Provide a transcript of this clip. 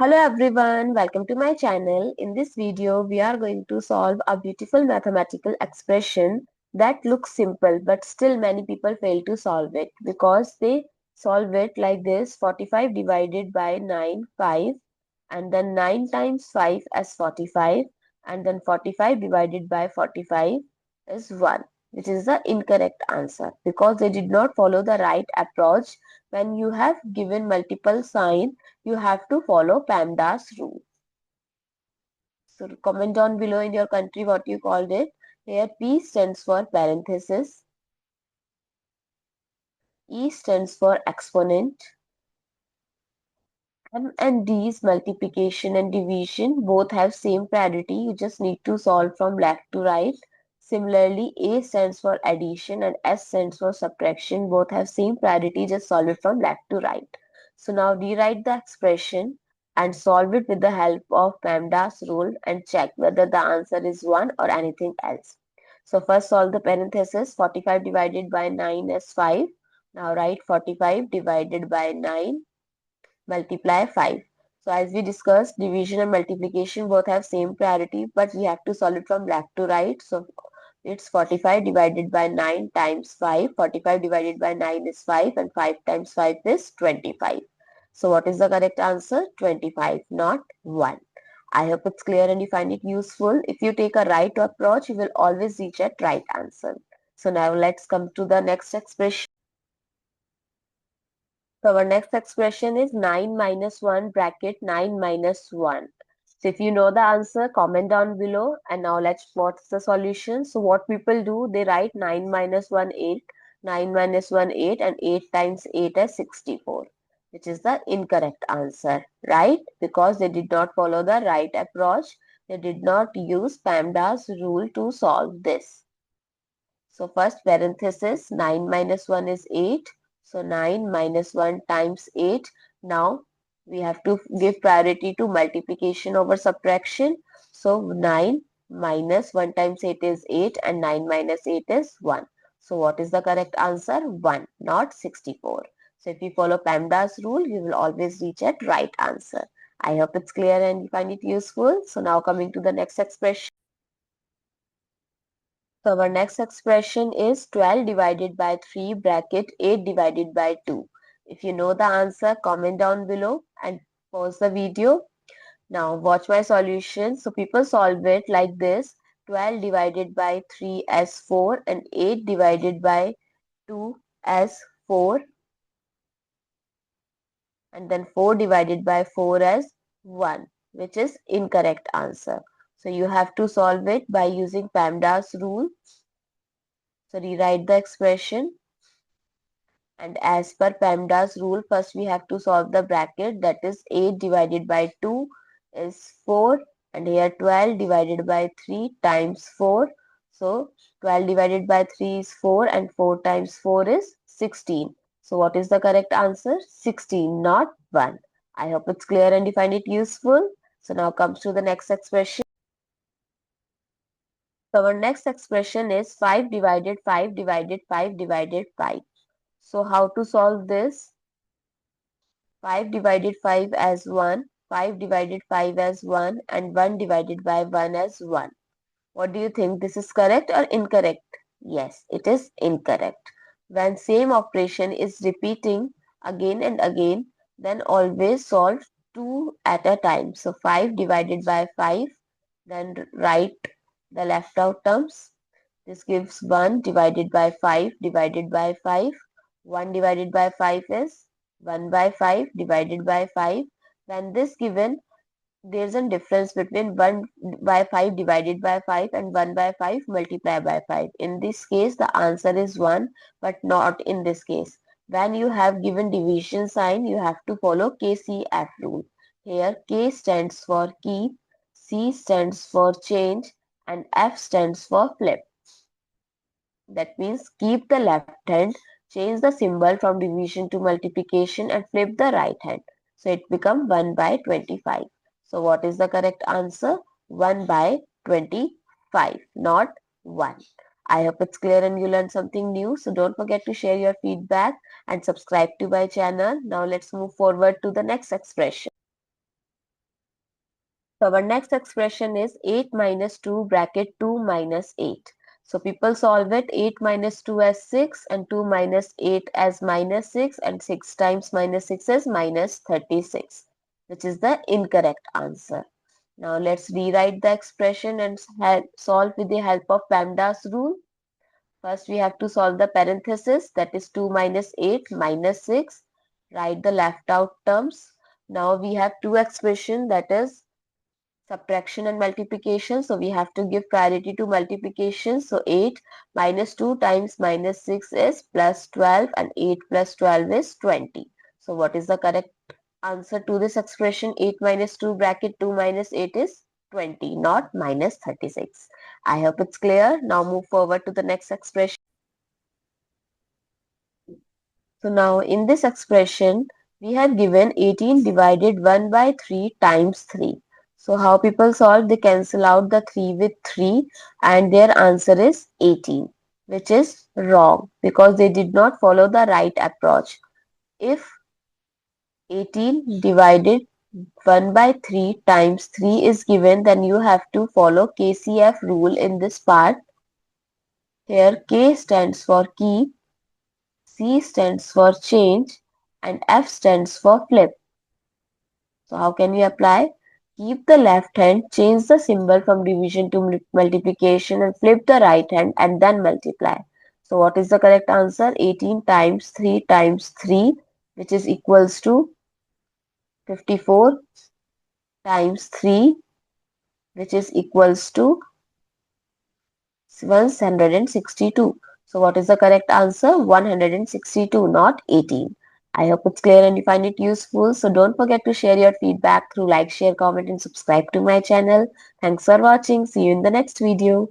Hello everyone, welcome to my channel. In this video, we are going to solve a beautiful mathematical expression that looks simple but still many people fail to solve it because they solve it like this: 45 divided by 9, 5, and then 9 times 5 as 45, and then 45 divided by 45 is 1, which is the incorrect answer because they did not follow the right approach. When you have given multiple sign, you have to follow PEMDAS rule. So comment down below in your country what you called it. Here P stands for parenthesis, E stands for exponent, M and D's multiplication and division both have same priority. You just need to solve from left to right. Similarly, A stands for addition and S stands for subtraction. Both have same priority. Just solve it from left to right. So now rewrite the expression and solve it with the help of PEMDAS rule and check whether the answer is 1 or anything else. So first solve the parenthesis. 45 divided by 9 is 5. Now write 45 divided by 9, multiply 5. So as we discussed, division and multiplication both have same priority, but we have to solve it from left to right. So it's 45 divided by 9 times 5. 45 divided by 9 is 5 and 5 times 5 is 25. So what is the correct answer? 25, not 1. I hope it's clear and you find it useful. If you take a right approach, you will always reach at right answer. So now let's come to the next expression. So our next expression is 9 minus 1 bracket 9 minus 1. So if you know the answer, comment down below. And now let's what's the solution. So what people do, they write 9 minus 1 8, 9 minus 1 8, and 8 times 8 is 64, which is the incorrect answer, right? Because they did not follow the right approach. They did not use PEMDAS rule to solve this. So first parenthesis, 9 minus 1 is 8. So 9 minus 1 times 8. Now we have to give priority to multiplication over subtraction. So 9 minus 1 times 8 is 8 and 9 minus 8 is 1. So what is the correct answer? 1, not 64. So if you follow PEMDAS rule, you will always reach at right answer. I hope it's clear and you find it useful. So now coming to the next expression. So our next expression is 12 divided by 3 bracket 8 divided by 2. If you know the answer, comment down below and pause the video. Now watch my solution. So people solve it like this: 12 divided by 3 as 4 and 8 divided by 2 as 4, and then 4 divided by 4 as 1, which is incorrect answer. So you have to solve it by using PEMDAS rule. So rewrite the expression. And as per PEMDAS rule, first we have to solve the bracket, that is 8 divided by 2 is 4, and here 12 divided by 3 times 4. So 12 divided by 3 is 4 and 4 times 4 is 16. So what is the correct answer? 16, not 1. I hope it's clear and you find it useful. So now comes to the next expression. So our next expression is 5 divided 5 divided 5 divided 5. So how to solve this? 5 divided 5 as 1, 5 divided 5 as 1, and 1 divided by 1 as 1. What do you think? This is correct or incorrect? Yes, it is incorrect. When same operation is repeating again and again, then always solve 2 at a time. So 5 divided by 5, then write the left out terms. This gives 1 divided by 5 divided by 5. 1 divided by 5 is 1 by 5 divided by 5. When this given, there's a difference between 1 by 5 divided by 5 and 1 by 5 multiplied by 5. In this case, the answer is 1, but not in this case. When you have given division sign, you have to follow KCF rule. Here, K stands for keep, C stands for change, and F stands for flip. That means keep the left hand, change the symbol from division to multiplication, and flip the right hand. So it becomes 1 by 25. So what is the correct answer? 1 by 25, not 1. I hope it's clear and you learned something new. So don't forget to share your feedback and subscribe to my channel. Now let's move forward to the next expression. So our next expression is 8 minus 2 bracket 2 minus 8. So people solve it 8 minus 2 as 6 and 2 minus 8 as minus 6 and 6 times minus 6 as minus 36, which is the incorrect answer. Now let's rewrite the expression and solve with the help of PEMDAS rule. First we have to solve the parenthesis, that is 2 minus 8 minus 6. Write the left out terms. Now we have two expressions, that is subtraction and multiplication. So we have to give priority to multiplication. So 8 minus 2 times minus 6 is plus 12 and 8 plus 12 is 20. So what is the correct answer to this expression? 8 minus 2 bracket 2 minus 8 is 20, not minus 36. I hope it's clear. Now move forward to the next expression. So now in this expression, we have given 18 divided 1 by 3 times 3. So how people solve? They cancel out the 3 with 3 and their answer is 18, which is wrong because they did not follow the right approach. If 18 divided 1 by 3 times 3 is given, then you have to follow KCF rule in this part. Here K stands for key, C stands for change, and F stands for flip. So how can we apply? Keep the left hand, change the symbol from division to multiplication and flip the right hand and then multiply. So what is the correct answer? 18 times 3, which is equals to 54 times 3, which is equals to 162. So what is the correct answer? 162, not 18. I hope it's clear and you find it useful. So don't forget to share your feedback through like, share, comment and subscribe to my channel. Thanks for watching. See you in the next video.